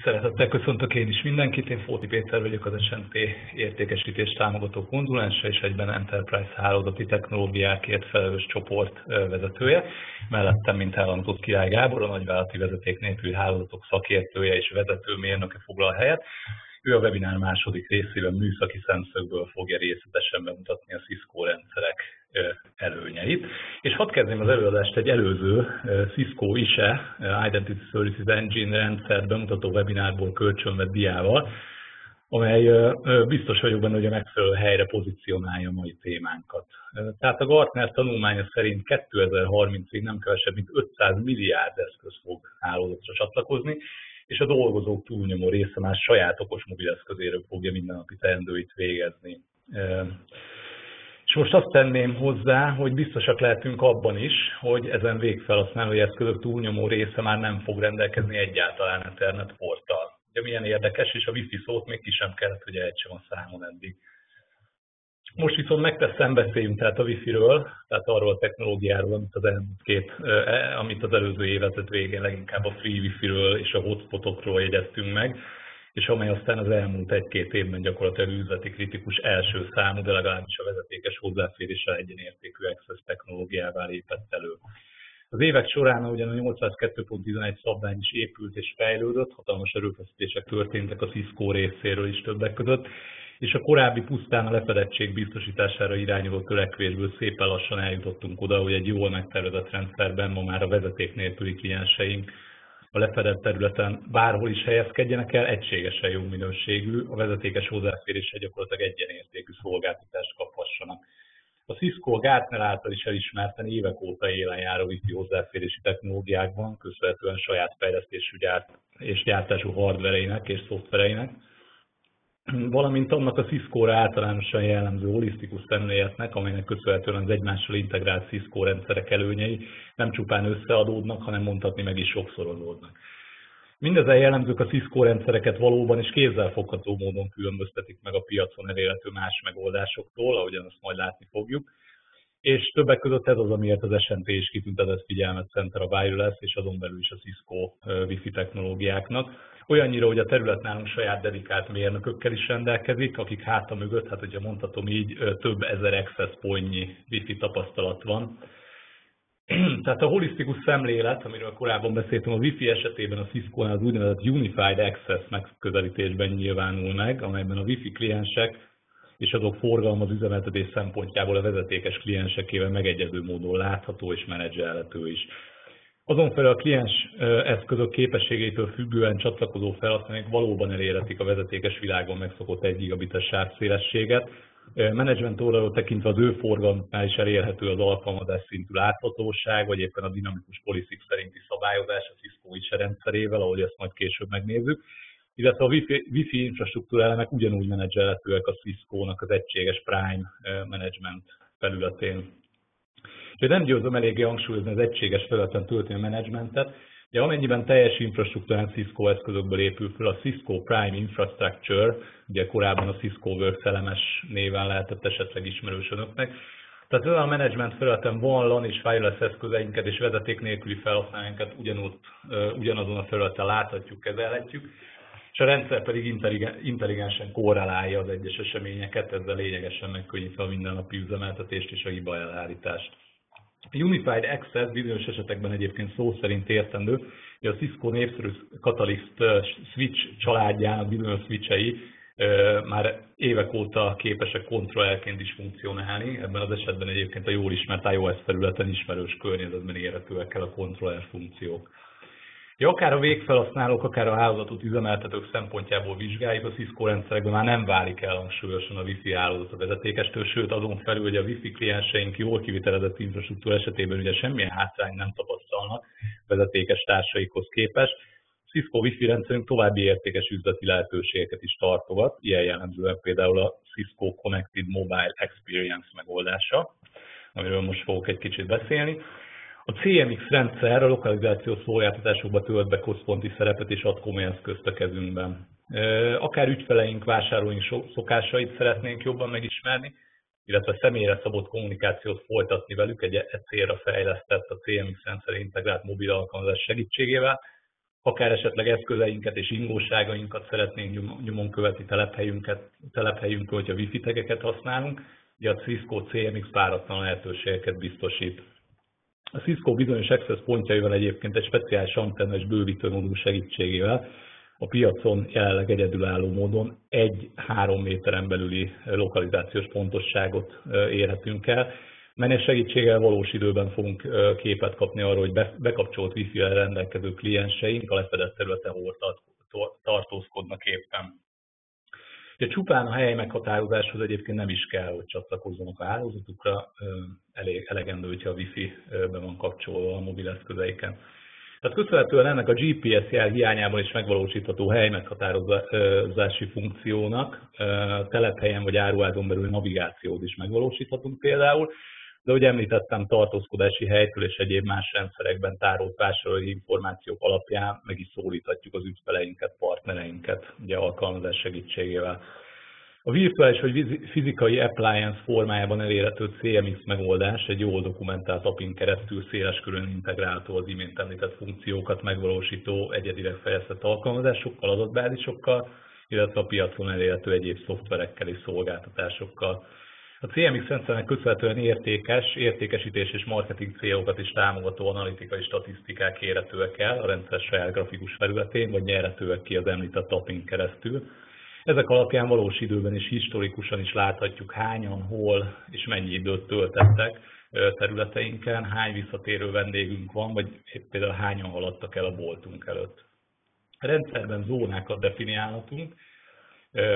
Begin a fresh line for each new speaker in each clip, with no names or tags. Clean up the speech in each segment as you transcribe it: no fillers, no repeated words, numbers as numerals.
Szeretettel köszöntök én is mindenkit, én Fóti Péter vagyok, az S&P értékesítés támogató konzulense és egyben Enterprise hálózati technológiákért felelős csoport vezetője. Mellettem, mint elhangzott, Király Gábor, a nagyvállalati vezeték nélküli hálózatok szakértője és vezetőmérnöke foglal helyet. Ő a webinár második részében műszaki szemszögből fogja részletesen bemutatni a Cisco rendszerek előnyeit. És hadd kezdjem az előadást egy előző Cisco ISE, Identity Services Engine rendszert bemutató webinárból kölcsönvett diával, amely biztos vagyok benne, hogy a megfelelő helyre pozícionálja a mai témánkat. Tehát a Gartner tanulmánya szerint 2030-ig nem kevesebb, mint 500 milliárd eszköz fog hálózatra csatlakozni, és a dolgozók túlnyomó része már saját okos mobileszközéről fogja mindennapi teendőit végezni. És most azt tenném hozzá, hogy biztosak lehetünk abban is, hogy ezen végfelhasználói eszközök túlnyomó része már nem fog rendelkezni egyáltalán internetporttal. Ugye milyen érdekes, és a Wi-Fi szót még ki sem kellett, hogy ejtsem a számon eddig. Most viszont megteszem, beszéljünk tehát a Wi-Fi-ről, tehát arról a technológiáról, amit az előző évezred végén leginkább a Free Wi-Fi-ről és a hotspotokról jegyeztünk meg, és amely aztán az elmúlt egy-két évben gyakorlatilag üzleti kritikus első számú, de legalábbis a vezetékes hozzáféréssel egyenértékű access technológiává lépett elő. Az évek során ugyan a 802.11 szabvány is épült és fejlődött, hatalmas erőfeszítések történtek a Cisco részéről is többek között, és a korábbi pusztán a lefedettség biztosítására irányuló törekvésből szépen lassan eljutottunk oda, hogy egy jól megtervezett rendszerben ma már a vezeték nélküli klienseink a lefedett területen bárhol is helyezkedjenek el, egységesen jó minőségű, a vezetékes hozzáférésre gyakorlatilag egyenértékű szolgáltatást kaphassanak. A Cisco a Gartner által is elismerten évek óta élen járó Wi-Fi hozzáférési technológiákban, köszönhetően saját fejlesztésű és gyártású hardvereinek és szoftvereinek, valamint annak a Cisco-ra általánosan jellemző holisztikus szemléletnek, amelynek köszönhetően az egymással integrált Cisco rendszerek előnyei nem csupán összeadódnak, hanem mondhatni meg is sokszorozódnak. Mindezen jellemzők a Cisco rendszereket valóban és kézzelfogható módon különböztetik meg a piacon elérhető más megoldásoktól, ahogyan azt majd látni fogjuk. És többek között ez az, amiért az S&P is kitüntetett figyelmet szentel a wireless és azon belül is a Cisco Wi-Fi technológiáknak. Olyannyira, hogy a terület nálunk saját dedikált mérnökökkel is rendelkezik, akik háta mögött, hát hogyha mondhatom így, több ezer access pointnyi Wi-Fi tapasztalat van. Tehát a holisztikus szemlélet, amiről korábban beszéltem, a Wi-Fi esetében a Cisco-nál az úgynevezett Unified Access megközelítésben nyilvánul meg, amelyben a Wi-Fi kliensek és azok forgalma az üzemeltetés szempontjából a vezetékes kliensekével megegyező módon látható és menedzselhető is. Azon felül a kliens eszközök képességeitől függően csatlakozó felhasználók valóban elérhetik a vezetékes világon megszokott 1 gigabites sávszélességet. Menedzsment oldalról tekintve az ő forgalmuknál is elérhető az alkalmazás szintű láthatóság, vagy éppen a dinamikus policy szerinti szabályozás a Cisco ISE rendszerével, ahogy ezt majd később megnézzük. Illetve a Wi-Fi infrastruktúra elemek ugyanúgy menedzselhetőek a Cisco-nak az egységes Prime Management felületén. Úgyhogy nem győzöm eléggé hangsúlyozni az egységes felületen történő menedzsmentet, de amennyiben teljes infrastruktúrán Cisco eszközökből épül fel a Cisco Prime Infrastructure, ugye korábban a Cisco Works LMS néven lehetett esetleg ismerős önöknek. Tehát ezen a menedzsment felületen van LAN és wireless eszközeinket és vezeték nélküli felhasználóinkat ugyanazon a felületen láthatjuk, kezelhetjük, és a rendszer pedig intelligensen korrelálja az egyes eseményeket, ezzel lényegesen megkönnyítve a mindennapi üzemeltetést és a hibaelhárítást. A Unified Access bizonyos esetekben egyébként szó szerint értendő, hogy a Cisco népszerű Catalyst switch családjának bizonyos switchei már évek óta képesek kontrollerként is funkcionálni, ebben az esetben egyébként a jól ismert iOS felületen ismerős környezetben érhetőek el a kontroller funkciók. Ja, akár a végfelhasználók, akár a hálózatot üzemeltetők szempontjából vizsgáljuk, a Cisco rendszerekben már nem válik el hangsúlyosan a Wi-Fi hálózat a vezetékestől, sőt azon felül, hogy a Wi-Fi klienseink jól kivitelezett infrastruktúra esetében ugye semmilyen hátrányt nem tapasztalnak vezetékes társaikhoz képest. Cisco Wi-Fi rendszerünk további értékes üzleti lehetőségeket is tartogat, ilyen jellemzően például a Cisco Connected Mobile Experience megoldása, amiről most fogok egy kicsit beszélni. A CMX rendszer a lokalizációs szolgáltatásokba tölt be központi szerepet és ad komoly eszközt a kezünkben. Akár ügyfeleink, vásárlóink szokásait szeretnénk jobban megismerni, illetve személyre szabott kommunikációt folytatni velük egy célra fejlesztett a CMX rendszer integrált mobil alkalmazás segítségével, akár esetleg eszközeinket és ingóságainkat szeretnénk nyomon követni telephelyünkön, hogyha Wi-Fi tageket használunk, ugye a Cisco CMX páratlan lehetőségeket biztosít. A Cisco bizonyos access pontjaival egyébként egy speciális antenna és bővítő modul segítségével a piacon jelenleg egyedülálló módon 1-3 méteren belüli lokalizációs pontosságot érhetünk el, melynek segítséggel valós időben fogunk képet kapni arról, hogy bekapcsolt Wi-Fi-vel rendelkező klienseink a lefedett területen hol tartózkodnak éppen. Ugye csupán a hely meghatározáshoz egyébként nem is kell, hogy csatlakozzanak a hálózatukra, elegendő, hogyha a Wi-Fi-be van kapcsolva a mobileszközeiken. Tehát köszönhetően ennek a GPS jel hiányában is megvalósítható helymeghatározási funkciónak telephelyen vagy áruházon belül navigációt is megvalósíthatunk például, de ahogy említettem, tartózkodási helytől és egyéb más rendszerekben tárolt vásárolói információk alapján meg is szólíthatjuk az ügyfeleinket, partnereinket, ugye alkalmazás segítségével. A virtuális vagy fizikai appliance formájában elérhető CMX megoldás egy jól dokumentált API-n keresztül széles körön integrálható az imént említett funkciókat megvalósító egyedileg fejlesztett alkalmazásokkal, adatbázisokkal, illetve a piacon elérhető egyéb szoftverekkel és szolgáltatásokkal. A CMX rendszernek köszönhetően értékesítés és marketing célokat is támogató analitikai statisztikák érhetőek el a rendszer saját grafikus felületén, vagy nyerhetőek ki az említett API-n keresztül. Ezek alapján valós időben és historikusan is láthatjuk, hányan, hol és mennyi időt töltettek területeinken, hány visszatérő vendégünk van, vagy például hányan haladtak el a boltunk előtt. A rendszerben zónákat definiálhatunk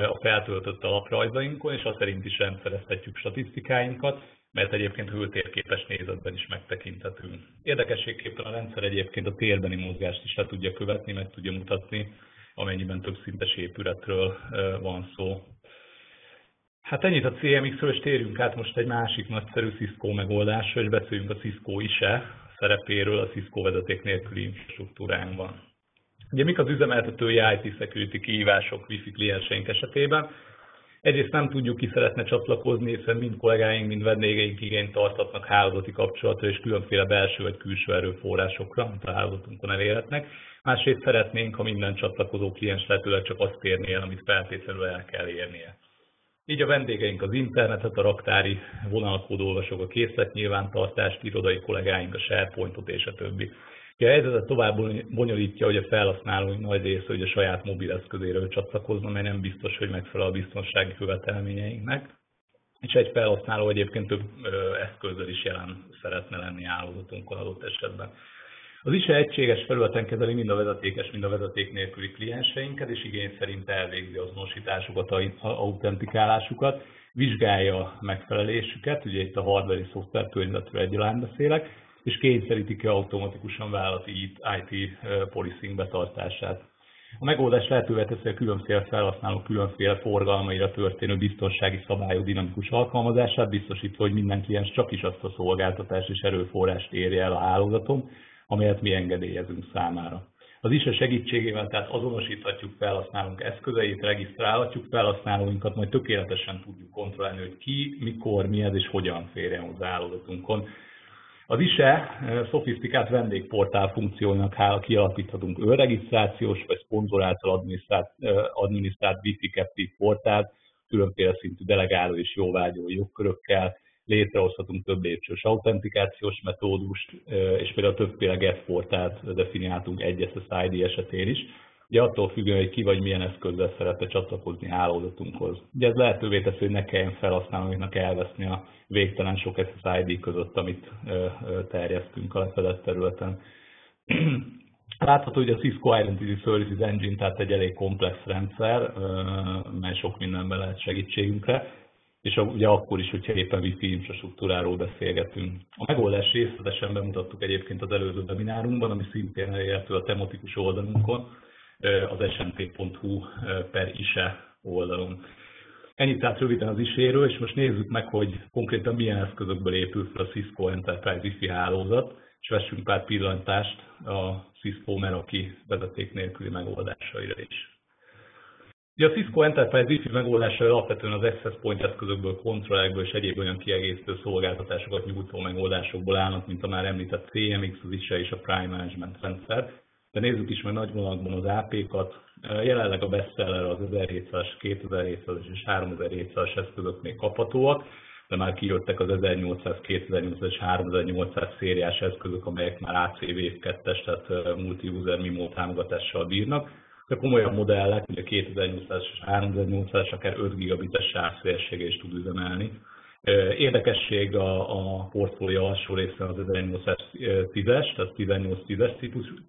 a feltöltött alaprajzainkon, és azt szerint is rendszerezhetjük statisztikáinkat, mert egyébként hőtérképes nézetben is megtekinthetünk. Érdekességképpen a rendszer egyébként a térbeni mozgást is le tudja követni, meg tudja mutatni, amennyiben többszintes épületről van szó. Hát ennyit a CMX-ről, és térjünk át most egy másik nagyszerű Cisco megoldásra, és beszéljünk a Cisco ISE szerepéről a Cisco vezeték nélküli infrastruktúránkban. Ugye mik az üzemeltetői IT security kihívások Wi-Fi klienseink esetében? Egyrészt nem tudjuk, ki szeretne csatlakozni, hiszen mind kollégáink, mind vendégeink igényt tartatnak hálózati kapcsolatra és különféle belső vagy külső erőforrásokra, amit a hálózatunkon elérhetnek. Másrészt szeretnénk, ha minden csatlakozó kliens lehetőleg csak azt érné el, amit feltétlenül el kell érnie. Így a vendégeink az internetet, a raktári vonalkódolvasók a készletnyilvántartást, irodai kollégáink a SharePointot és a többi. A helyzetet tovább bonyolítja, hogy a felhasználóink nagy része hogy a saját mobileszközéről csatlakozna, mert nem biztos, hogy megfelel a biztonsági követelményeinknek. És egy felhasználó egyébként több eszközzel is jelen szeretne lenni hálózatunkon adott esetben. Az ISE egységes felületen kezeli mind a vezetékes, mind a vezeték nélküli klienseinket, és igény szerint elvégzi azonosításukat, autentikálásukat, vizsgálja megfelelésüket, ugye itt a hardware és szoftver környezetről egyaránt beszélek, és kényszeríti ki automatikusan vállalati IT policing betartását. A megoldás lehetővé teszi a különféle felhasználók különféle forgalmaira történő biztonsági szabályok dinamikus alkalmazását, biztosítva, hogy minden kliens csak is azt a szolgáltatást és erőforrást érje el a hálózaton, amelyet mi engedélyezünk számára. Az ISE segítségével tehát azonosíthatjuk felhasználónk eszközeit, regisztrálhatjuk felhasználóinkat, majd tökéletesen tudjuk kontrollálni, hogy ki, mikor, mihez és hogyan férjen hozzá hálózatunkon. Az ISE szofisztikált vendégportál funkciónak hála kialakíthatunk önregisztrációs vagy szponzor által adminisztrált Wi-Fi captive portált, különféle szintű delegáló és jóvágyó jogkörökkel, létrehozhatunk több lépcsős autentikációs metódust, és például többféle guest portált definiáltunk egy SSID esetén is, ugye attól függően, hogy ki vagy milyen eszközzel szeretne csatlakozni hálózatunkhoz. Ugye ez lehetővé teszi, hogy ne kelljen felhasználóinknak elveszni a végtelen sok SSID között, amit terjesztünk a lefedett területen. Látható, hogy a Cisco Identity Services Engine, tehát egy elég komplex rendszer, mely sok mindenben lehet segítségünkre, és ugye akkor is, hogyha éppen Wi-Fi infrastruktúráról beszélgetünk. A megoldást részletesen bemutattuk egyébként az előző webinárunkban, ami szintén elérhető a tematikus oldalunkon, az snt.hu/ISE oldalon. Ennyit tehát röviden az ISE-ről, és most nézzük meg, hogy konkrétan milyen eszközökből épül fel a Cisco Enterprise Wi-Fi hálózat, és vessünk pár pillantást a Cisco Meraki vezeték nélküli megoldásaira is. Ugye a Cisco Enterprise Wi-Fi megoldásai alapvetően az access point eszközökből, kontrollerekből és egyéb olyan kiegészítő szolgáltatásokat nyújtó megoldásokból állnak, mint a már említett CMX, az ISE és a Prime Management rendszer. De nézzük is meg nagy vonalakban az AP-kat. Jelenleg a bestseller az 1700-as, 2700-as és 3700-as eszközök még kaphatóak, de már kijöttek az 1800, 2800 és 3800 szériás eszközök, amelyek már ACV2-es, tehát multi-user MIMO támogatással bírnak. De komolyabb modellek, ugye 2800 és 3800, akár 5 gigabites sávszélességgel is tud üzemelni. Érdekesség a portfólió alsó részen az 1810-es, tehát 1810-es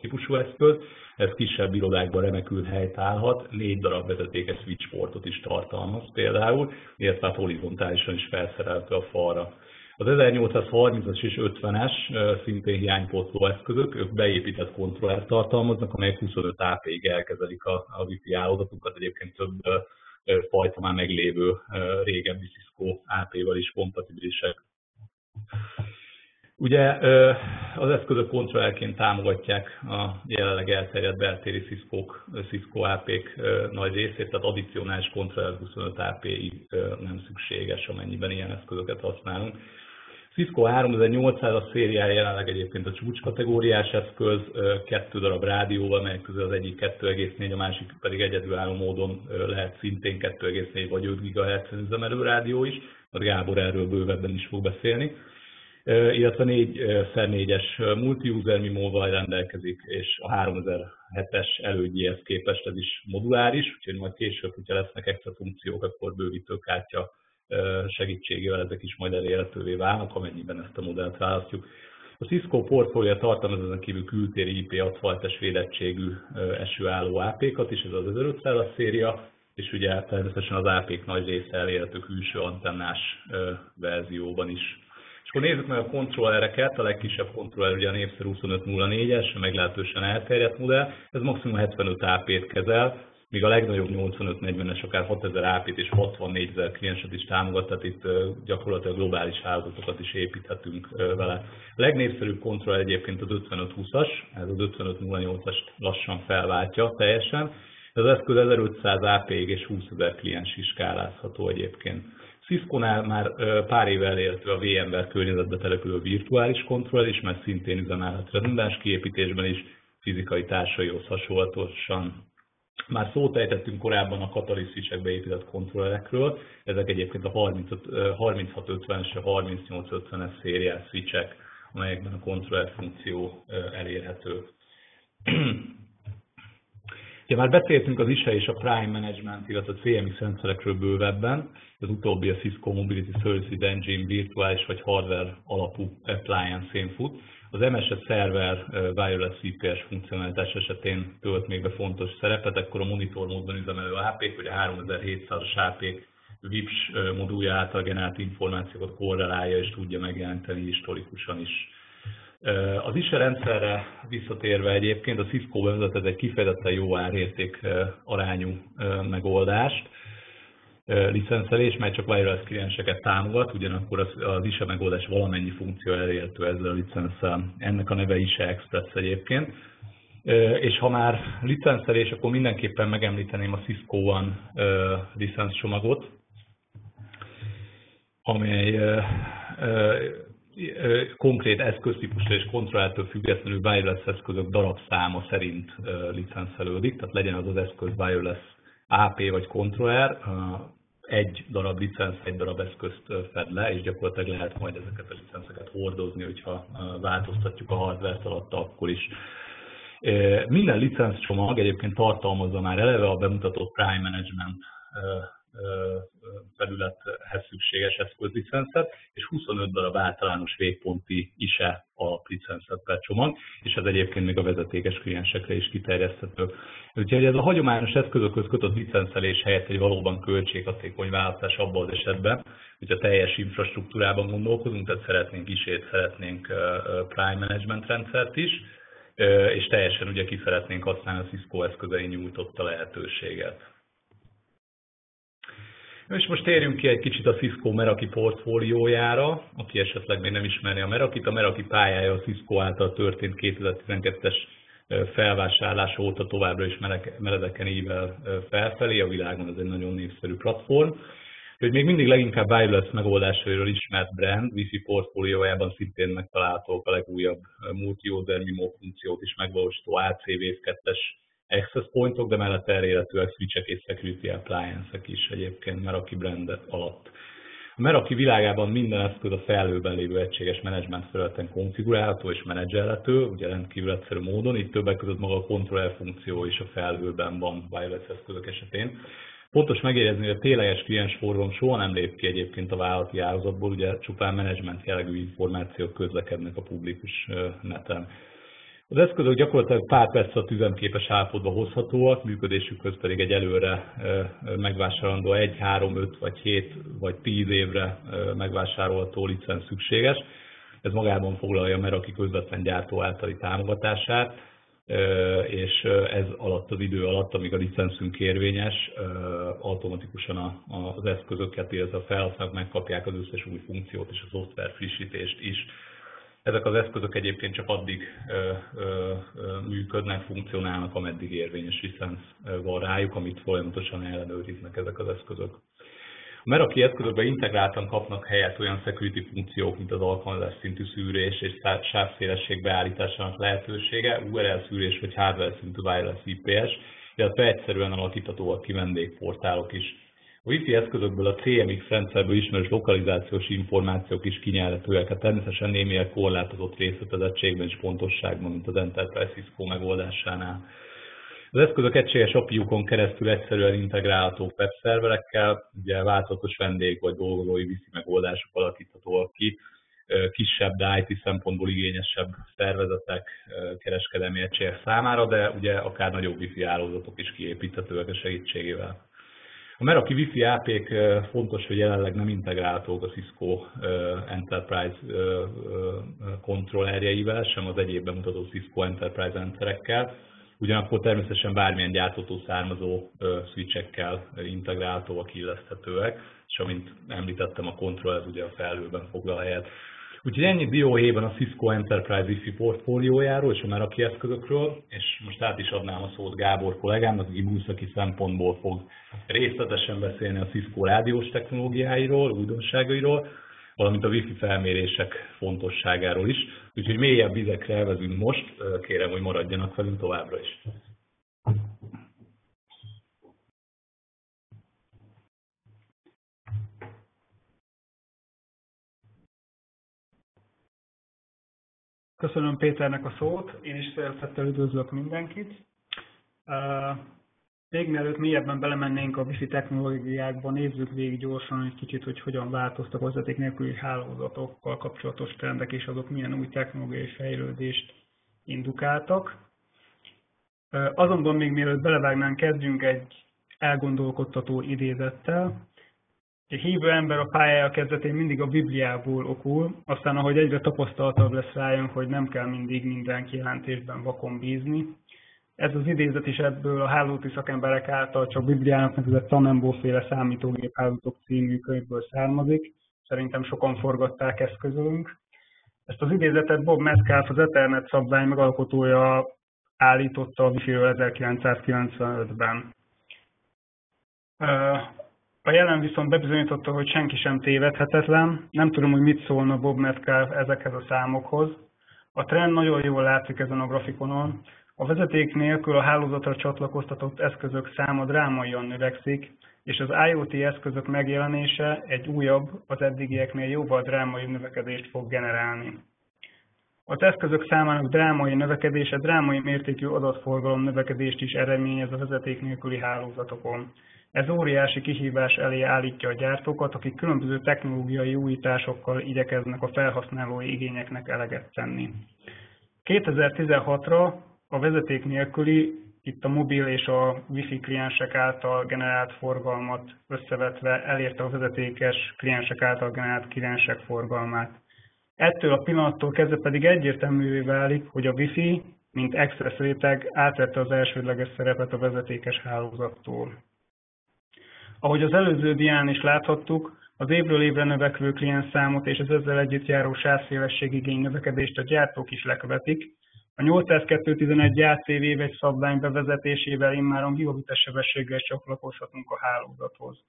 típusú eszköz. Ez kisebb irodákban remekül helytállhat, 4 darab vezetékes switch portot is tartalmaz például, illetve horizontálisan is felszerelhető a falra. Az 1830-as és 50-es szintén hiánypótló eszközök, ők beépített kontrollert tartalmaznak, amelyek 25 AP-ig elkezelik a Wi-Fi hálózatukat, egyébként több fajta már meglévő régebbi Cisco AP-val is kompatibilisek. Ugye az eszközök kontrollerként támogatják a jelenleg elterjedt beltéri Cisco AP-k nagy részét, tehát addicionális kontroller 25 AP-ig nem szükséges, amennyiben ilyen eszközöket használunk. Cisco 3800-as szériája jelenleg egyébként a csúcskategóriás eszköz, 2 darab rádióval, melyek közül az egyik 2,4, a másik pedig egyedülálló módon lehet szintén 2,4 vagy 5 GHz-en üzemelő rádió is, mert Gábor erről bővebben is fog beszélni. Illetve 4x4-es multi-user MIMO-val rendelkezik, és a 3007-es elődjéhez képest ez is moduláris, úgyhogy majd később, hogyha lesznek extra funkciók, akkor bővítőkártya segítségével ezek is majd elérhetővé válnak, amennyiben ezt a modellt választjuk. A Cisco portfólió tartalmaz ezen kívül kültéri IP67-es védettségű esőálló AP-kat is, ez az 1500-as széria, és ugye természetesen az AP-k nagy része elérhető külső antennás verzióban is. És akkor nézzük meg a kontrollereket, a legkisebb kontroller ugye a népszerű 2504-es, meglehetősen elterjedt modell, ez maximum 75 AP-t kezel, míg a legnagyobb 8540-es akár 6000 AP-t és 64000 klienset is támogat, tehát itt gyakorlatilag globális hálózatokat is építhetünk vele. A legnépszerűbb kontroller egyébként az 5520-as, ez az 5508-as lassan felváltja teljesen. Ez az eszköz 1500 AP-ig és 20 000 kliens is skálázható egyébként. Cisco-nál már pár éve elérhető a VMware környezetbe települő virtuális kontroller is, mert szintén üzemelhet redundáns kiépítésben is, fizikai társaihoz hasonlatosan. Már szót ejtettünk korábban a Catalyst switchek beépített kontrollerekről, ezek egyébként a 3650-es, a 3850-es szériás switchek, amelyekben a kontroller funkció elérhető. Ja, már beszéltünk az ISE és a Prime Management, illetve a CMX rendszerekről bővebben. Az utóbbi a Cisco Mobility Services Engine virtuális vagy hardware alapú appliance-én fut. Az MSS Server Wireless CPS funkcionalitás esetén tölt még be fontos szerepet, akkor a monitor módban üzemelő AP-k, vagy a 3700-as AP VIPS modulja által generált információkat korrelálja és tudja megjelenteni historikusan is. Az ISE rendszerre visszatérve egyébként a Cisco bevezetett egy kifejezetten jó árérték arányú megoldást, licenszelés, mely csak wireless klienseket támogat, ugyanakkor az ISE megoldás valamennyi funkció elérhető ezzel a licenszel. Ennek a neve ISE Express egyébként. És ha már licenszelés, akkor mindenképpen megemlíteném a Cisco One licenszcsomagot, amely konkrét eszköztípusra és kontrollertől függetlenül wireless eszközök darabszáma szerint licenszelődik, tehát legyen az eszköz wireless AP vagy kontroller, egy darab licensz, egy darab eszközt fed le, és gyakorlatilag lehet majd ezeket a licenszeket hordozni, hogyha változtatjuk a hardware-t alatta akkor is. Minden licenszcsomag egyébként tartalmazza már eleve a bemutatott Prime Management felülethez szükséges eszközlicenszet, és 25 darab általános végponti ISE alaplicenzet per csomag, és ez egyébként még a vezetékes kliensekre is kiterjeszthető. Úgyhogy ez a hagyományos eszközökhöz kötött licenszelés helyett egy valóban költséghatékony választás abban az esetben, hogy a teljes infrastruktúrában gondolkozunk, tehát szeretnénk ISE-t, szeretnénk Prime Management rendszert is, és teljesen ugye ki szeretnénk használni a Cisco eszközei nyújtotta lehetőséget. És most térjünk ki egy kicsit a Cisco Meraki portfóliójára, aki esetleg még nem ismeri a Merakit. A Meraki pályája a Cisco által történt 2012-es felvásárlása óta továbbra is meredeken ível felfelé, a világon ez egy nagyon népszerű platform. Hogy még mindig leginkább wireless megoldásairól ismert brand, Wi-Fi portfóliójában szintén megtalálhatók a legújabb multi-user MIMO funkciót is megvalósító AC-Wave2-es access pointok, de mellett elérhetőek switchek és security appliance-ek is egyébként Meraki brand alatt. A Meraki világában minden eszköz a felhőben lévő egységes menedzsment felületen konfigurálható és menedzselhető, ugye rendkívül egyszerű módon, itt többek között maga a controller funkció is a felhőben van wireless eszközök esetén. Fontos megjegyezni, hogy a tényleges kliensforgalom soha nem lép ki egyébként a vállalati ágazatból, ugye csupán menedzsment jellegű információk közlekednek a publikus neten. Az eszközök gyakorlatilag pár perc alatt üzemképes állapotba hozhatóak, működésükhöz pedig egy előre megvásárolandó 1, 3, 5 vagy 7 vagy 10 évre megvásárolható licenc szükséges. Ez magában foglalja a Meraki közvetlen gyártó általi támogatását, és ez alatt az idő alatt, amíg a licenszünk érvényes, automatikusan az eszközöket, illetve a felhasználók megkapják az összes új funkciót és a szoftver frissítést is. Ezek az eszközök egyébként csak addig működnek, funkcionálnak, ameddig érvényes licenc van rájuk, amit folyamatosan ellenőriznek ezek az eszközök. A Meraki eszközökben integráltan kapnak helyet olyan security funkciók, mint az alkalmazás szintű szűrés és sávszélesség beállításának lehetősége, URL szűrés vagy hardware szintű wireless IPS, illetve egyszerűen alakíthatóak ki vendégportálok is. A Wi-Fi eszközökből a CMX rendszerből ismerős lokalizációs információk is kinyerhetőek, hát természetesen némileg korlátozott részletezettségben és pontosságban, mint az Enterprise Cisco megoldásánál. Az eszközök egységes API-ukon keresztül egyszerűen integrálhatók webszerverekkel, ugye változatos vendég vagy dolgozói Wi-Fi megoldások alakíthatóak ki, kisebb, de IT szempontból igényesebb szervezetek, kereskedelmi egységek számára, de ugye akár nagyobb Wi-Fi hálózatok is kiépíthetőek a segítségével. A Meraki Wi-Fi AP-k fontos, hogy jelenleg nem integrálhatók a Cisco Enterprise kontrollerjeivel, sem az egyéb bemutató Cisco Enterprise rendszerekkel. Ugyanakkor természetesen bármilyen gyártótól származó switchekkel integrálhatóak, illeszthetőek, és amint említettem, a kontroll ez ugye a felhőben foglal helyet. Úgyhogy ennyi dióhéjban a Cisco Enterprise Wi-Fi portfóliójáról és a Meraki eszközökről, és most át is adnám a szót Gábor kollégámnak, aki műszaki szempontból fog részletesen beszélni a Cisco rádiós technológiáiról, újdonságairól, valamint a Wi-Fi felmérések fontosságáról is. Úgyhogy mélyebb vizekre elvezünk most, kérem, hogy maradjanak velünk továbbra is.
Köszönöm Péternek a szót, én is szeretettel üdvözlök mindenkit. Még mielőtt mélyebben belemennénk a Wi-Fi technológiákba, nézzük végig gyorsan egy kicsit, hogy hogyan változtak a vezeték nélküli hálózatokkal kapcsolatos trendek, és azok milyen új technológiai fejlődést indukáltak. Azonban még mielőtt belevágnánk, kezdjünk egy elgondolkodtató idézettel. Egy hívő ember a pályája kezdetén mindig a Bibliából okul, aztán ahogy egyre tapasztaltabb lesz rájön, hogy nem kell mindig minden kijelentésben vakon bízni. Ez az idézet is ebből a hálózati szakemberek által csak Bibliának nevezett Tannenbaum-féle számítógép hálózatok című könyvből származik. Szerintem sokan forgatták ezt közülünk. Ezt az idézetet Bob Metcalfe, az Ethernet szabvány megalkotója állította a Wi-Fi-ről 1995-ben. A jelen viszont bebizonyította, hogy senki sem tévedhetetlen. Nem tudom, hogy mit szólna Bob Metcalfe ezekhez a számokhoz. A trend nagyon jól látszik ezen a grafikonon. A vezeték nélkül a hálózatra csatlakoztatott eszközök száma drámaian növekszik, és az IoT eszközök megjelenése egy újabb, az eddigieknél jóval drámaibb növekedést fog generálni. Az eszközök számának drámai növekedése drámai mértékű adatforgalom növekedést is eredményez a vezeték nélküli hálózatokon. Ez óriási kihívás elé állítja a gyártókat, akik különböző technológiai újításokkal igyekeznek a felhasználói igényeknek eleget tenni. 2016-ra a vezeték nélküli, itt a mobil és a Wi-Fi kliensek által generált forgalmat összevetve elérte a vezetékes kliensek által generált kliensek forgalmát. Ettől a pillanattól kezdve pedig egyértelművé válik, hogy a Wi-Fi, mint access réteg átvette az elsődleges szerepet a vezetékes hálózattól. Ahogy az előző dián is láthattuk, az évről évre növekvő kliensszámot és az ezzel együtt járó sávszélességigény növekedést a gyártók is lekövetik. A 802.11 AC-Wave szabvány bevezetésével immáron gigabites sebességgel csatlakozhatunk a hálózathoz.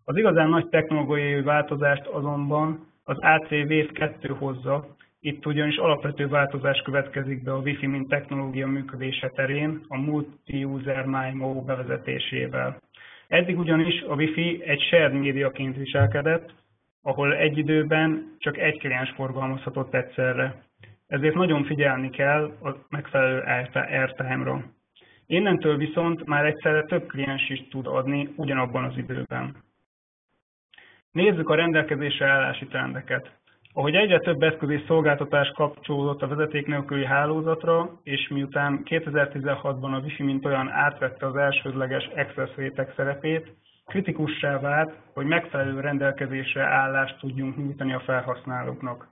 Az igazán nagy technológiai változást azonban az AC Wave 2 hozza, itt ugyanis alapvető változás következik be a Wi-Fi mint technológia működése terén a Multi-User MIMO bevezetésével. Eddig ugyanis a Wi-Fi egy shared médiaként viselkedett, ahol egy időben csak egy kliens forgalmazhatott egyszerre. Ezért nagyon figyelni kell a megfelelő airtime-ra. Innentől viszont már egyszerre több kliens is tud adni ugyanabban az időben. Nézzük a rendelkezésre állási trendeket. Ahogy egyre több eszköz és szolgáltatás kapcsolódott a vezeték nélküli hálózatra, és miután 2016-ban a Wi-Fi mint olyan átvette az elsődleges access réteg szerepét, kritikussá vált, hogy megfelelő rendelkezésre állást tudjunk nyújtani a felhasználóknak.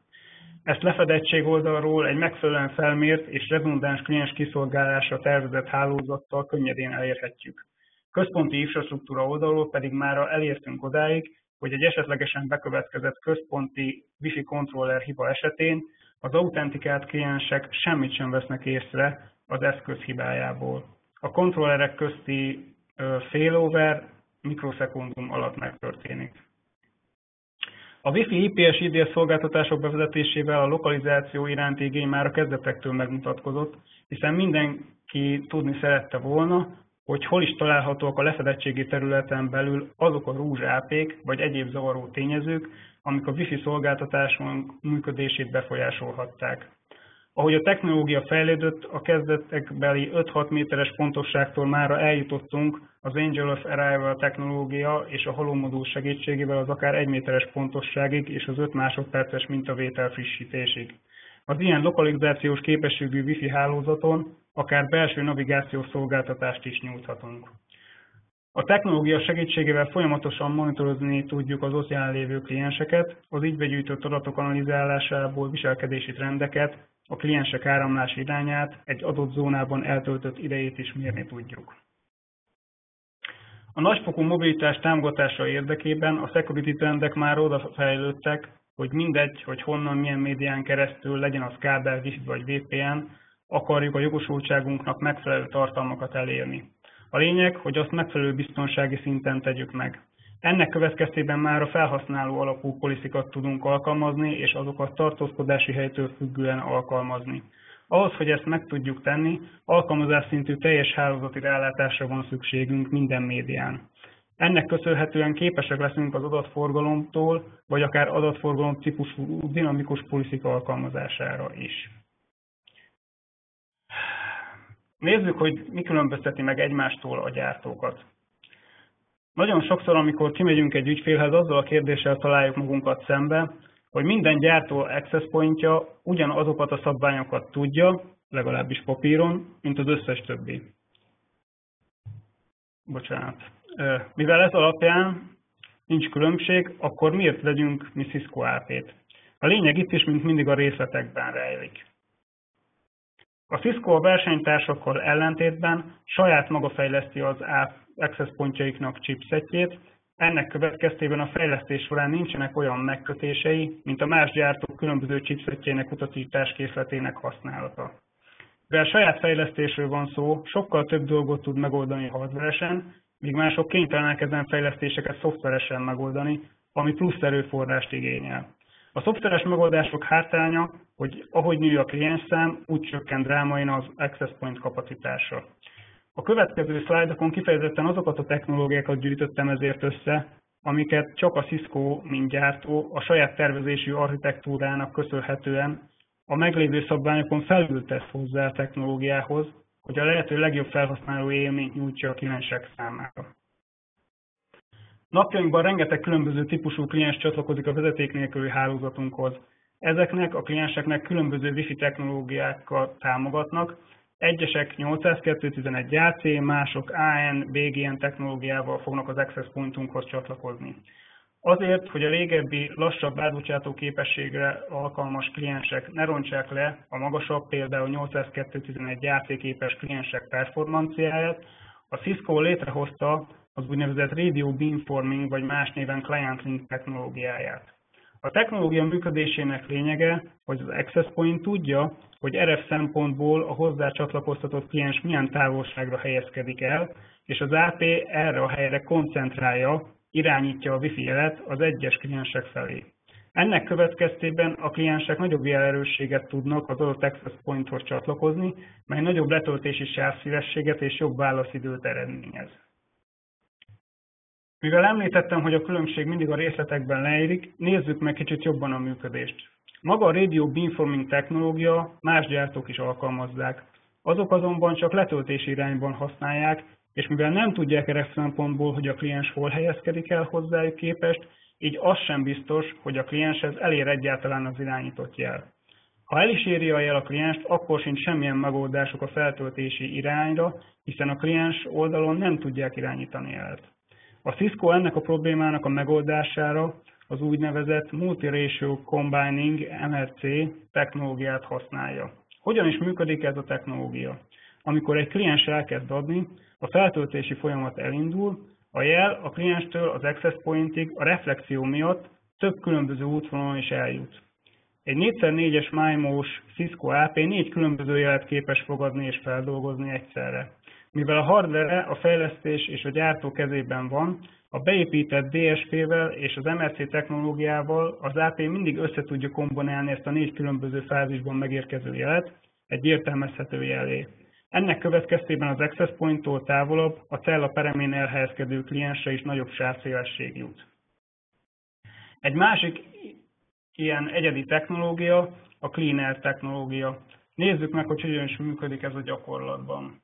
Ezt lefedettség oldalról egy megfelelően felmért és redundáns kliens kiszolgálásra tervezett hálózattal könnyedén elérhetjük. Központi infrastruktúra oldalról pedig mára elértünk odáig, hogy egy esetlegesen bekövetkezett központi Wi-Fi controller hiba esetén az autentikált kliensek semmit sem vesznek észre az eszköz hibájából. A kontrollerek közti failover mikroszekundum alatt megtörténik. A Wi-Fi IPS IDS szolgáltatások bevezetésével a lokalizáció iránti igény már a kezdetektől megmutatkozott, hiszen mindenki tudni szerette volna, hogy hol is találhatóak a lefedettségi területen belül azok a rúzs AP-k vagy egyéb zavaró tényezők, amik a Wi-Fi szolgáltatásunk működését befolyásolhatták. Ahogy a technológia fejlődött, a kezdetekbeli 5-6 méteres pontosságtól mára eljutottunk az Angel of Arrival technológia és a Halo modul segítségével az akár 1 méteres pontosságig és az 5 másodperces mintavétel frissítésig. Az ilyen lokalizációs képességű Wi-Fi hálózaton akár belső navigációs szolgáltatást is nyújthatunk. A technológia segítségével folyamatosan monitorozni tudjuk az ott jelenlévő klienseket, az így begyűjtött adatok analizálásából viselkedési trendeket, a kliensek áramlási irányát, egy adott zónában eltöltött idejét is mérni tudjuk. A nagyfokú mobilitás támogatása érdekében a security trendek már odafejlődtek, hogy mindegy, hogy honnan, milyen médián keresztül, legyen az kábel, Wi-Fi vagy VPN, akarjuk a jogosultságunknak megfelelő tartalmakat elérni. A lényeg, hogy azt megfelelő biztonsági szinten tegyük meg. Ennek következtében már a felhasználó alapú policykat tudunk alkalmazni, és azokat tartózkodási helytől függően alkalmazni. Ahhoz, hogy ezt meg tudjuk tenni, alkalmazás szintű teljes hálózati rálátásra van szükségünk minden médián. Ennek köszönhetően képesek leszünk az adatforgalomtól, vagy akár adatforgalom típusú dinamikus policy alkalmazására is. Nézzük, hogy mi különbözteti meg egymástól a gyártókat. Nagyon sokszor, amikor kimegyünk egy ügyfélhez, azzal a kérdéssel találjuk magunkat szembe, hogy minden gyártó access pointja ugyanazokat a szabványokat tudja, legalábbis papíron, mint az összes többi. Bocsánat. Mivel ez alapján nincs különbség, akkor miért vegyünk mi Cisco AP-t? A lényeg itt is, mint mindig, a részletekben rejlik. A Cisco a versenytársakkal ellentétben saját maga fejleszti az access pointjaiknak chipsetjét, ennek következtében a fejlesztés során nincsenek olyan megkötései, mint a más gyártók különböző chipsetjének utasításkészletének használata. Mivel saját fejlesztésről van szó, sokkal több dolgot tud megoldani hardveresen, míg mások kénytelenek ezen fejlesztéseket szoftveresen megoldani, ami plusz erőforrást igényel. A szoftveres megoldások hátránya, hogy ahogy nő a kliensszám, úgy csökken drámaian az access point kapacitása. A következő szlájdokon kifejezetten azokat a technológiákat gyűjtöttem ezért össze, amiket csak a Cisco, mint gyártó, a saját tervezési architektúrának köszönhetően a meglévő szabványokon felül tesz hozzá a technológiához, hogy a lehető legjobb felhasználó élményt nyújtsa a kliensek számára. Napjainkban rengeteg különböző típusú kliens csatlakozik a vezeték nélküli hálózatunkhoz. Ezeknek a klienseknek különböző Wi-Fi technológiákkal támogatnak, egyesek 802.11 AC, mások AN, BGN technológiával fognak az access pointunkhoz csatlakozni. Azért, hogy a régebbi, lassabb átbocsátó képességre alkalmas kliensek ne rontsák le a magasabb, például 802.11 AC képes kliensek performanciáját, a Cisco létrehozta az úgynevezett Radio Beamforming, vagy más néven Client Link technológiáját. A technológia működésének lényege, hogy az access point tudja, hogy RF szempontból a hozzá csatlakoztatott kliens milyen távolságra helyezkedik el, és az AP erre a helyre koncentrálja irányítja a Wi-Fi jelet az egyes kliensek felé. Ennek következtében a kliensek nagyobb jelerősséget tudnak az adott access pointhoz csatlakozni, mely nagyobb letöltési sávszélességet és jobb válaszidőt eredményez. Mivel említettem, hogy a különbség mindig a részletekben leérik, nézzük meg kicsit jobban a működést. Maga a Radio Beamforming technológia más gyártók is alkalmazzák. Azok azonban csak letöltési irányban használják, és mivel nem tudják erre szempontból, hogy a kliens hol helyezkedik el hozzájuk képest, így az sem biztos, hogy a klienshez elér egyáltalán az irányított jel. Ha el is éri a jel a klienst, akkor sincs semmilyen megoldásuk a feltöltési irányra, hiszen a kliens oldalon nem tudják irányítani jelet. A Cisco ennek a problémának a megoldására az úgynevezett Multi-Ratio Combining MRC technológiát használja. Hogyan is működik ez a technológia? Amikor egy kliens elkezd adni, a feltöltési folyamat elindul, a jel a klienstől az access pointig a reflexió miatt több különböző útvonalon is eljut. Egy 4x4-es MIMO-s Cisco AP 4 különböző jelet képes fogadni és feldolgozni egyszerre. Mivel a hardware a fejlesztés és a gyártó kezében van, a beépített DSP-vel és az MRC technológiával az AP mindig össze tudja kombinálni ezt a 4 különböző fázisban megérkező jelet egy értelmezhető jellé. Ennek következtében az access point-tól távolabb a cella peremén elhelyezkedő kliensre is nagyobb sávszélesség jut. Egy másik ilyen egyedi technológia a Clean-Air technológia. Nézzük meg, hogy hogyan is működik ez a gyakorlatban.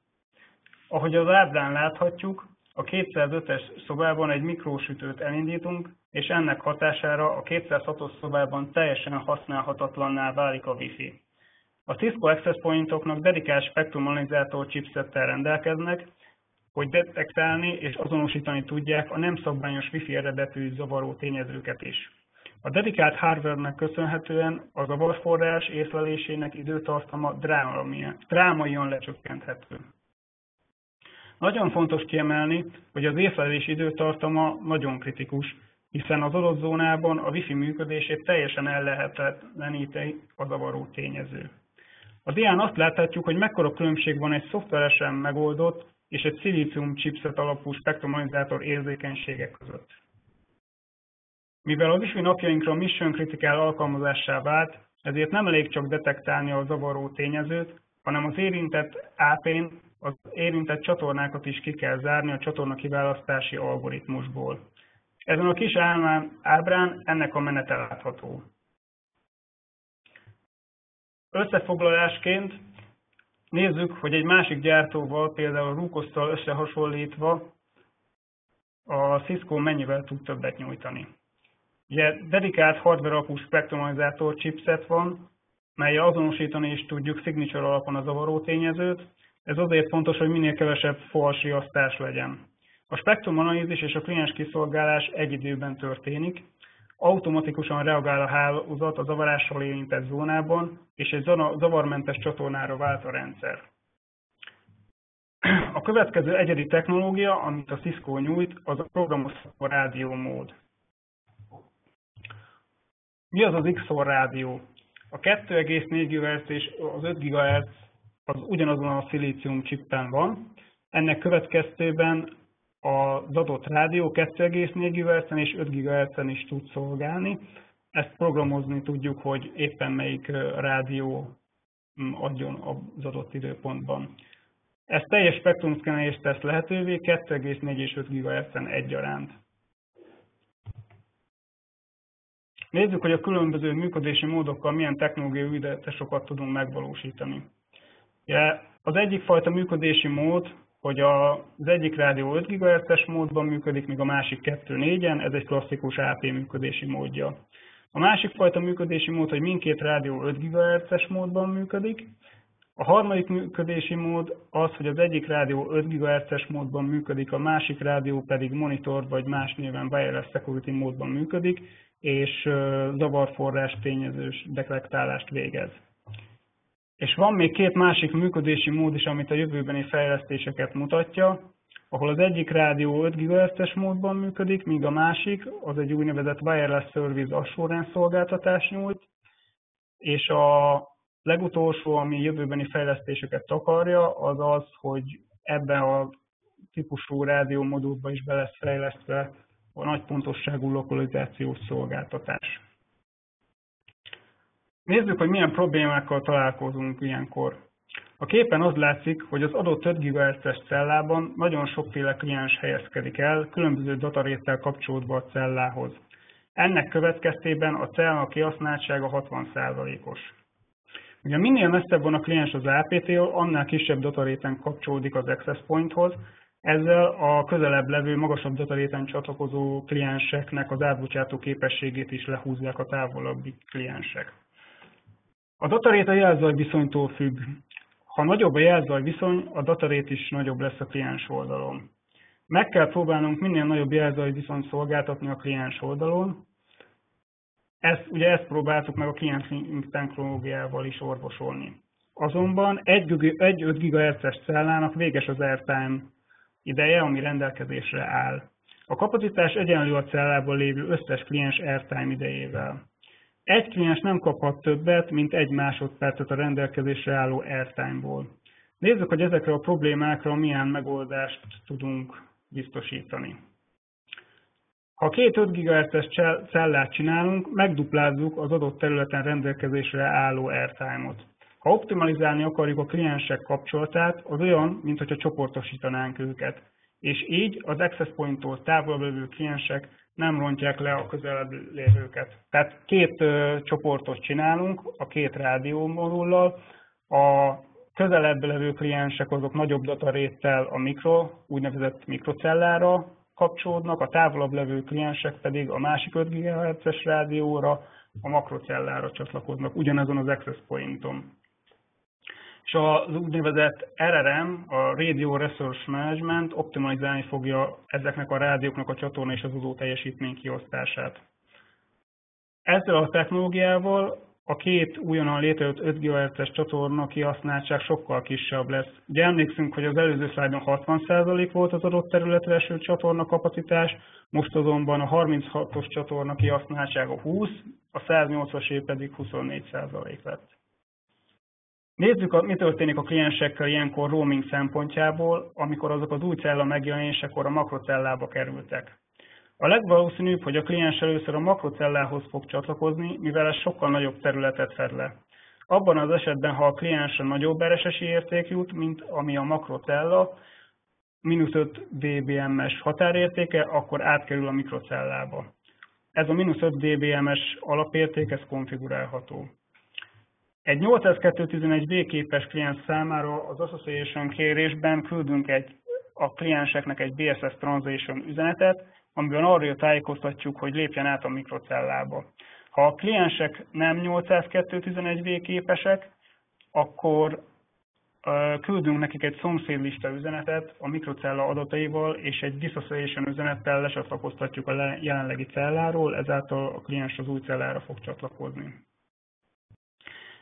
Ahogy az ábrán láthatjuk, a 205-es szobában egy mikrósütőt elindítunk, és ennek hatására a 206-os szobában teljesen használhatatlanná válik a Wi-Fi. A Cisco Access Pointoknak dedikált spektrumanalyzátor chipsettel rendelkeznek, hogy detektálni és azonosítani tudják a nem szabványos Wi-Fi eredetű zavaró tényezőket is. A dedikált hardware-nek köszönhetően a zavarforrás észlelésének időtartama drámaian lecsökkenthető. Nagyon fontos kiemelni, hogy az észlelés időtartama nagyon kritikus, hiszen az adott zónában a Wi-Fi működését teljesen ellehetetleníti a zavaró tényező. A dián azt láthatjuk, hogy mekkora különbség van egy szoftveresen megoldott és egy szilícium chipset alapú spektrumanalyzátor érzékenységek között. Mivel a Wi-Fi napjainkra mission critical alkalmazássá vált, ezért nem elég csak detektálni a zavaró tényezőt, hanem az érintett AP-n az érintett csatornákat is ki kell zárni a csatorna kiválasztási algoritmusból. Ezen a kis ábrán ennek a menete látható. Összefoglalásként nézzük, hogy egy másik gyártóval, például a Rukosszal összehasonlítva a Cisco mennyivel tud többet nyújtani. Ugye dedikált hardware alapú spektrumanalyzátor chipset van, mellyel azonosítani is tudjuk signature alapon a zavaró tényezőt. Ez azért fontos, hogy minél kevesebb fals riasztás legyen. A spektrumanalízis és a kliens kiszolgálás egy időben történik, automatikusan reagál a hálózat a zavarással érintett zónában, és egy zavarmentes csatornára vált a rendszer. A következő egyedi technológia, amit a Cisco nyújt, az a programozható rádiómód. Mi az az XOR rádió? A 2,4 GHz és az 5 GHz az ugyanazon a szilícium chippen van. Ennek következtében az adott rádió 2,4 GHz-en és 5 GHz-en is tud szolgálni. Ezt programozni tudjuk, hogy éppen melyik rádió adjon az adott időpontban. Ez teljes spektrumszkennelést tesz lehetővé 2,4 és 5 GHz-en egyaránt. Nézzük, hogy a különböző működési módokkal milyen technológiai újításokat tudunk megvalósítani. Az egyik fajta működési mód, hogy az egyik rádió 5 GHz-es módban működik, míg a másik 2.4-en, ez egy klasszikus AP működési módja. A másik fajta működési mód, hogy mindkét rádió 5 GHz-es módban működik. A harmadik működési mód az, hogy az egyik rádió 5 GHz-es módban működik, a másik rádió pedig monitor vagy más néven wireless security módban működik, és zavarforrás tényezős detektálást végez. És van még két másik működési mód is, amit a jövőbeni fejlesztéseket mutatja, ahol az egyik rádió 5 GHz-es módban működik, míg a másik az egy úgynevezett wireless service assurance szolgáltatás nyújt, és a legutolsó, ami jövőbeni fejlesztéseket takarja, az az, hogy ebben a típusú rádiómodulban is be lesz fejlesztve a nagy pontosságú lokalizációs szolgáltatás. Nézzük, hogy milyen problémákkal találkozunk ilyenkor. A képen az látszik, hogy az adott 5 GHz-es cellában nagyon sokféle kliens helyezkedik el, különböző dataréttel kapcsolódva a cellához. Ennek következtében a cella kihasználtsága 60%-os. Ugye minél messzebb van a kliens az APT-től, annál kisebb dataréten kapcsolódik az access pointhoz, ezzel a közelebb levő, magasabb dataréten csatlakozó klienseknek az átbocsátó képességét is lehúzzák a távolabbi kliensek. A datarét a jelzaj viszonytól függ. Ha nagyobb a jelzaj viszony, a datarét is nagyobb lesz a kliens oldalon. Meg kell próbálnunk minél nagyobb jelzaj viszonyt szolgáltatni a kliens oldalon. Ezt próbáltuk meg a client technológiával is orvosolni. Azonban egy 5 GHz-es cellának véges az airtime ideje, ami rendelkezésre áll. A kapacitás egyenlő a cellában lévő összes kliens airtime idejével. Egy kliens nem kaphat többet, mint 1 másodpercet a rendelkezésre álló airtime-ból. Nézzük, hogy ezekre a problémákra milyen megoldást tudunk biztosítani. Ha 2 5 GHz-es cellát csinálunk, megduplázzuk az adott területen rendelkezésre álló airtime-ot. Ha optimalizálni akarjuk a kliensek kapcsolatát, az olyan, mintha csoportosítanánk őket, és így az access point-tól távolabb lévő kliensek nem rontják le a közelebb lévőket. Tehát 2 csoportot csinálunk a 2 rádiómodullal. A közelebb lévő kliensek azok nagyobb dataréttel a úgynevezett mikrocellára kapcsolódnak, a távolabb levő kliensek pedig a másik 5 GHz-es rádióra, a makrocellára csatlakoznak, ugyanazon az access pointon. És az úgynevezett RRM, a Radio Resource Management optimalizálni fogja ezeknek a rádióknak a csatorna és az adó teljesítmény kiosztását. Ezzel a technológiával a 2 újonnan létrejött 5 GHz-es csatorna kihasználtság sokkal kisebb lesz. Ugye emlékszünk, hogy az előző szlájdon 60% volt az adott területre eső csatorna kapacitás, most azonban a 36-os csatorna kihasználtsága 20, a 108-asé pedig 24% lett. Nézzük, mi történik a kliensekkel ilyenkor roaming szempontjából, amikor azok az új cella megjelenésekor a makrocellába kerültek. A legvalószínűbb, hogy a kliens először a makrocellához fog csatlakozni, mivel ez sokkal nagyobb területet fed le. Abban az esetben, ha a kliensre nagyobb RSS-i érték jut, mint ami a makrocella, -5 dBm-es határértéke, akkor átkerül a mikrocellába. Ez a -5 dBm-es alapérték, ez konfigurálható. Egy 802.11b képes kliens számára az Association kérésben küldünk a klienseknek egy BSS Transition üzenetet, amiben arról tájékoztatjuk, hogy lépjen át a mikrocellába. Ha a kliensek nem 802.11b képesek, akkor küldünk nekik egy szomszédlista üzenetet a mikrocella adataival, és egy dissociation üzenettel lecsatlakoztatjuk a jelenlegi celláról, ezáltal a kliens az új cellára fog csatlakozni.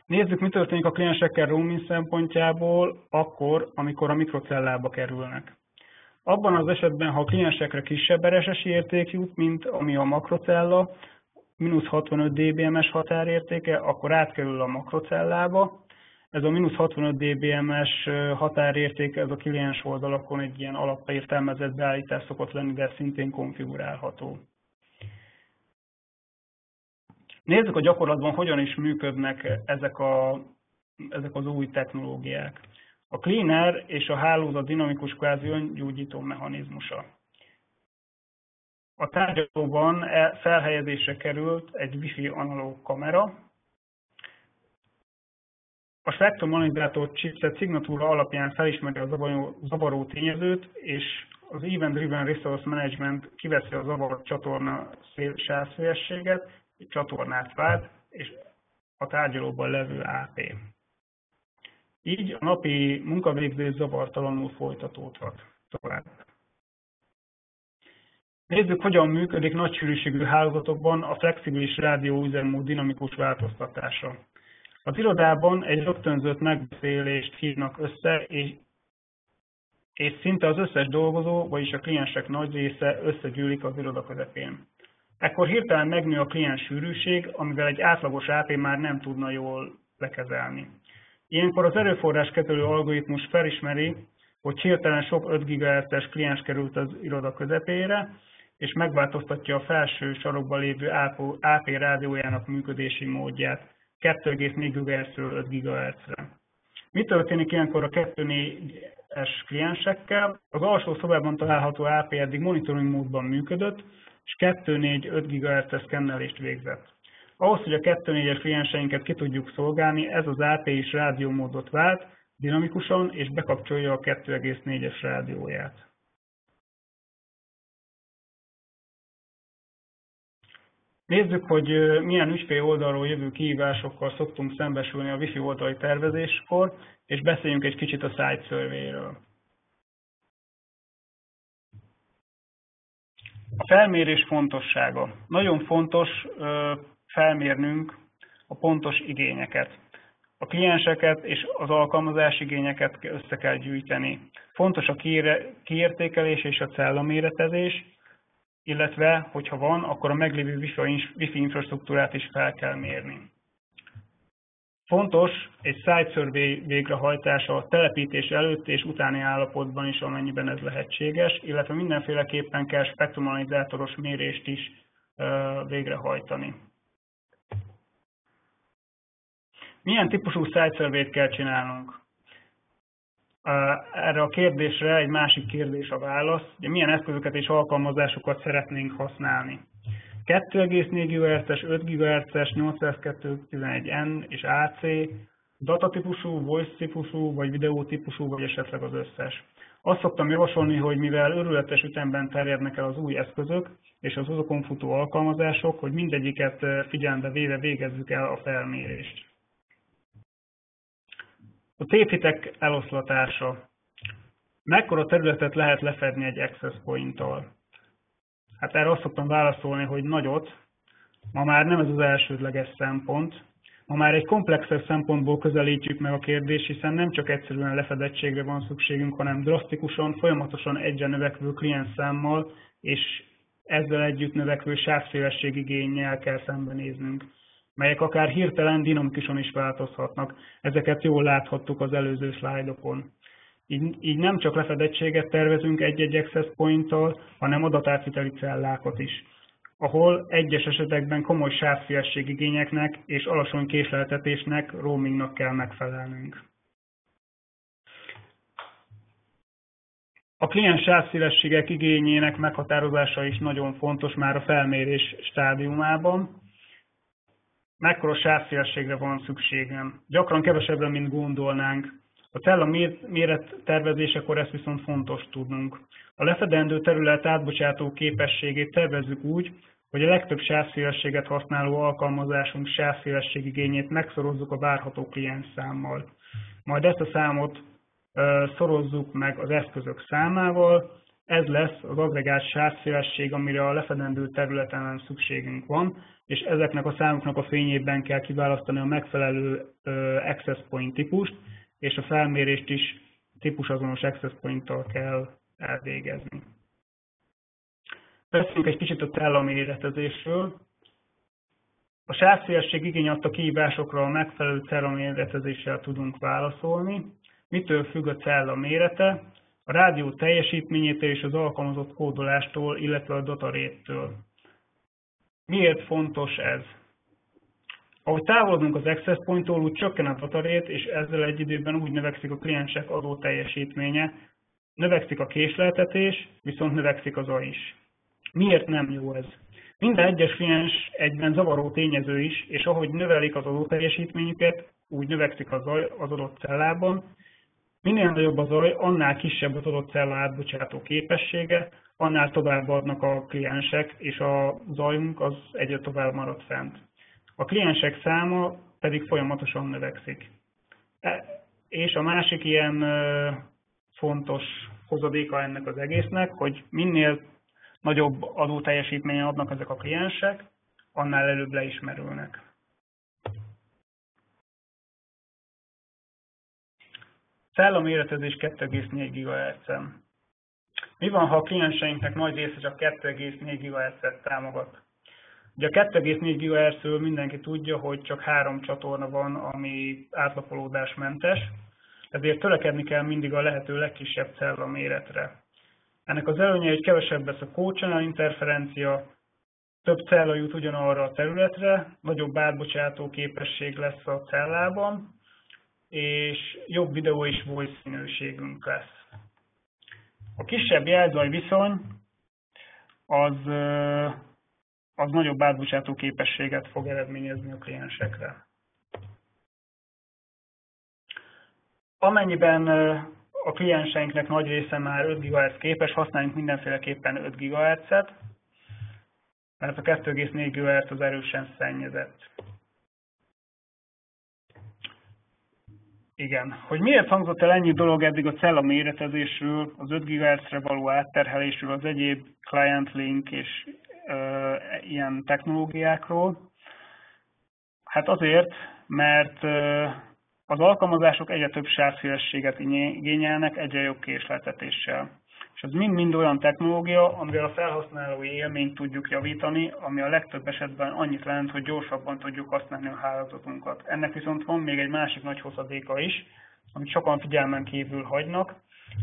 Nézzük, mi történik a kliensekkel roaming szempontjából akkor, amikor a mikrocellába kerülnek. Abban az esetben, ha a kliensekre kisebb RSS-i érték jut, mint ami a makrocella, -65 dBm-es határértéke, akkor átkerül a makrocellába. Ez a -65 dBm-es határértéke, ez a kliens oldalakon egy ilyen alapértelmezett beállítás szokott lenni, de szintén konfigurálható. Nézzük a gyakorlatban, hogyan is működnek ezek az új technológiák. A cleaner és a hálózat dinamikus kvázi öngyógyító mechanizmusa. A tárgyalóban felhelyezésre került egy Wi-Fi analóg kamera. A spektrumanalyzátor chipset szignatúra alapján felismeri a zavaró tényezőt, és az Event Driven Resource Management kiveszi a zavart csatorna sávszélességet, egy csatornát vált, és a tárgyalóban levő AP. Így a napi munkavégzés zavartalanul folytatódhat tovább. Nézzük, hogyan működik nagysűrűségű hálózatokban a flexibilis rádió üzemmód dinamikus változtatása. Az irodában egy rögtönzött megbeszélést hívnak össze, és szinte az összes dolgozó, vagyis a kliensek nagy része összegyűlik az iroda közepén. Ekkor hirtelen megnő a kliens sűrűség, amivel egy átlagos AP már nem tudna jól lekezelni. Ilyenkor az erőforráskezelő algoritmus felismeri, hogy hirtelen sok 5 GHz-es kliens került az iroda közepére, és megváltoztatja a felső sarokban lévő AP rádiójának működési módját 2,4 GHz-ről 5 GHz-re. Mi történik ilyenkor a 2.4-es kliensekkel? Az alsó szobában található AP eddig monitoring módban működött, és 2.4-5 GHz-es szkennelést végzett. Ahhoz, hogy a 2.4-es klienseinket ki tudjuk szolgálni, ez az AP is rádiómódot vált dinamikusan, és bekapcsolja a 2,4-es rádióját. Nézzük, hogy milyen ügyfél oldalról jövő kihívásokkal szoktunk szembesülni a Wi-Fi oldali tervezéskor, és beszéljünk egy kicsit a site survey-ről. A felmérés fontossága. Nagyon fontos felmérnünk a pontos igényeket. A klienseket és az alkalmazás igényeket össze kell gyűjteni. Fontos a kiértékelés és a cellaméretezés, illetve, hogyha van, akkor a meglévő Wi-Fi infrastruktúrát is fel kell mérni. Fontos egy site survey végrehajtása a telepítés előtt és utáni állapotban is, amennyiben ez lehetséges, illetve mindenféleképpen kell spektrumanizátoros mérést is végrehajtani. Milyen típusú site survey-t kell csinálnunk? Erre a kérdésre egy másik kérdés a válasz, hogy milyen eszközöket és alkalmazásokat szeretnénk használni. 2,4 GHz-es, 5 GHz-es, 802.11n és AC, datatípusú, voice típusú, vagy videó típusú, vagy esetleg az összes. Azt szoktam javasolni, hogy mivel őrületes ütemben terjednek el az új eszközök és az azokon futó alkalmazások, hogy mindegyiket figyelembe véve végezzük el a felmérést. A tévhitek eloszlatása. Mekkora területet lehet lefedni egy access point-tal? Hát erre azt szoktam válaszolni, hogy nagyot. Ma már nem ez az elsődleges szempont. Ma már egy komplexebb szempontból közelítjük meg a kérdést, hiszen nem csak egyszerűen lefedettségre van szükségünk, hanem drasztikusan, folyamatosan egyre növekvő kliensszámmal és ezzel együtt növekvő sávszélességigénnyel kell szembenéznünk, melyek akár hirtelen dinamikusan is változhatnak. Ezeket jól láthattuk az előző szlájdokon. Így nem csak lefedettséget tervezünk egy-egy access point-tal, hanem adatátviteli cellákat is, ahol egyes esetekben komoly sávszélességigényeknek és alacsony késleltetésnek, roamingnak kell megfelelnünk. A kliens sávszélességek igényének meghatározása is nagyon fontos már a felmérés stádiumában. Mekkora sávszélességre van szükségem? Gyakran kevesebbre, mint gondolnánk. A cella méret tervezésekor ezt viszont fontos tudnunk. A lefedendő terület átbocsátó képességét tervezzük úgy, hogy a legtöbb sávszélességet használó alkalmazásunk sávszélességigényét megszorozzuk a várható kliensszámmal. Majd ezt a számot szorozzuk meg az eszközök számával, ez lesz az agregált sávszélesség, amire a lefedendő területen szükségünk van, és ezeknek a számoknak a fényében kell kiválasztani a megfelelő access point típust, és a felmérést is típusazonos access point-tal kell elvégezni. Beszéljünk egy kicsit a cellaméretezésről. A sávszélesség igény adta kihívásokra a megfelelő cellaméretezéssel tudunk válaszolni. Mitől függ a cella mérete? A rádió teljesítményétől és az alkalmazott kódolástól, illetve a dataréttől. Miért fontos ez? Ahogy távolodunk az access point-tól, úgy csökken a datarét, és ezzel egy időben úgy növekszik a kliensek adó teljesítménye. Növekszik a késleltetés, viszont növekszik az AI is. Miért nem jó ez? Minden egyes kliens egyben zavaró tényező is, és ahogy növelik az adó teljesítményüket, úgy növekszik a zaj az adott cellában. Minél nagyobb a zaj, annál kisebb az adott cella átbocsátó képessége, annál tovább adnak a kliensek, és a zajunk az egyre tovább marad fent. A kliensek száma pedig folyamatosan növekszik. És a másik ilyen fontos hozadéka ennek az egésznek, hogy minél nagyobb adóteljesítményen adnak ezek a kliensek, annál előbb le is merülnek. Cellaméretezés 2,4 GHz-en. Mi van, ha a klienseinknek nagy része csak 2,4 GHz-et támogat? Ugye a 2,4 GHz-ről mindenki tudja, hogy csak 3 csatorna van, ami átlapolódásmentes, ezért törekedni kell mindig a lehető legkisebb cellaméretre. Ennek az előnye, hogy kevesebb lesz a co-channel interferencia, több cella jut ugyanarra a területre, nagyobb átbocsátó képesség lesz a cellában, és jobb videó és voice minőségünk lesz. A kisebb jelzaj viszony az nagyobb átbocsátó képességet fog eredményezni a kliensekre. Amennyiben a klienseinknek nagy része már 5 GHz képes, használjunk mindenféleképpen 5 GHz-et, mert a 2,4 GHz az erősen szennyezett. Igen. Hogy miért hangzott el ennyi dolog eddig a cella méretezésről, az 5 GHz-re való átterhelésről, az egyéb client link és ilyen technológiákról? Hát azért, mert az alkalmazások egyre több sávszélességet igényelnek egyre jobb késleltetéssel. És ez mind-mind olyan technológia, amivel a felhasználói élményt tudjuk javítani, ami a legtöbb esetben annyit jelent, hogy gyorsabban tudjuk használni a hálózatunkat. Ennek viszont van még egy másik nagy hozadéka is, amit sokan figyelmen kívül hagynak.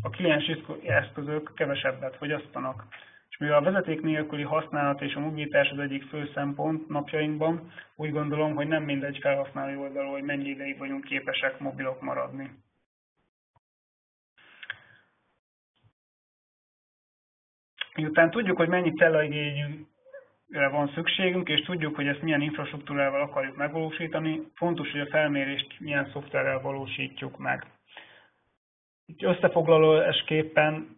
A kliens eszközök kevesebbet fogyasztanak. És mivel a vezeték nélküli használat és a mobilitás az egyik fő szempont napjainkban, úgy gondolom, hogy nem mindegy felhasználói oldalról, hogy mennyi ideig vagyunk képesek mobilok maradni. Miután tudjuk, hogy mennyi cellaigényre van szükségünk, és tudjuk, hogy ezt milyen infrastruktúrával akarjuk megvalósítani, fontos, hogy a felmérést milyen szoftverrel valósítjuk meg. Itt összefoglalásképpen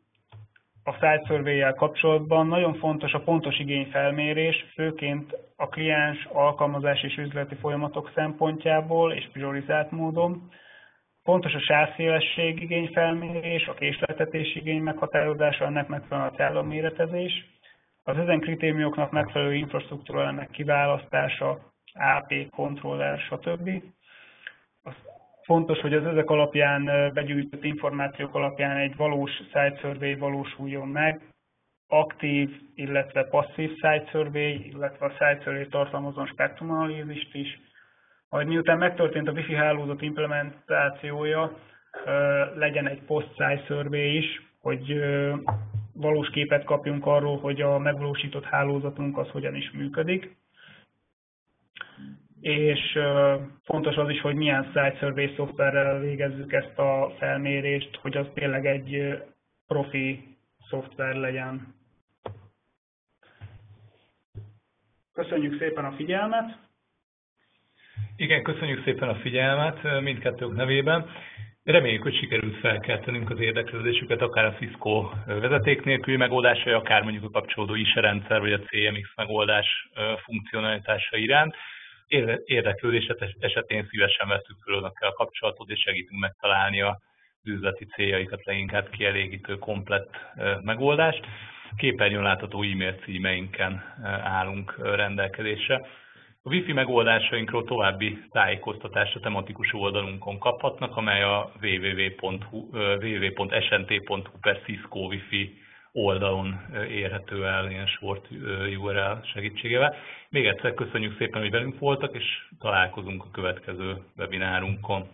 a site survey-jel kapcsolatban nagyon fontos a pontos igényfelmérés, főként a kliens, alkalmazás és üzleti folyamatok szempontjából és priorizált módon. Fontos a sávszélesség igényfelmérés, a késleltetés igény meghatározása, ennek megfelelően a cellaméretezés, az ezen kritériumoknak megfelelő infrastruktúra elemek kiválasztása, AP, kontroller, stb. Fontos, hogy az ezek alapján begyűjtött információk alapján egy valós site survey valósuljon meg, aktív, illetve passzív site survey, illetve a site survey tartalmazon spektrumanalízist is. Majd miután megtörtént a Wi-Fi hálózat implementációja, legyen egy post-site survey is, hogy valós képet kapjunk arról, hogy a megvalósított hálózatunk az hogyan is működik. És fontos az is, hogy milyen site survey szoftverrel végezzük ezt a felmérést, hogy az tényleg egy profi szoftver legyen. Köszönjük szépen a figyelmet!
Igen, köszönjük szépen a figyelmet mindkettők nevében. Reméljük, hogy sikerült felkeltenünk az érdeklődésüket akár a Cisco vezeték nélküli megoldásai, akár mondjuk a kapcsolódó ISE rendszer vagy a CMX megoldás funkcionalitása iránt. Érdeklődés esetén szívesen veszük föl önökkel a kapcsolatot, és segítünk megtalálni az üzleti céljaikat leginkább kielégítő komplett megoldást. Képernyőn látható e-mail címeinken állunk rendelkezésre. A Wi-Fi megoldásainkról további tájékoztatást a tematikus oldalunkon kaphatnak, amely a www.snt.hu/Cisco Wi-Fi oldalon érhető el ilyen short URL segítségével. Még egyszer köszönjük szépen, hogy velünk voltak, és találkozunk a következő webinárunkon.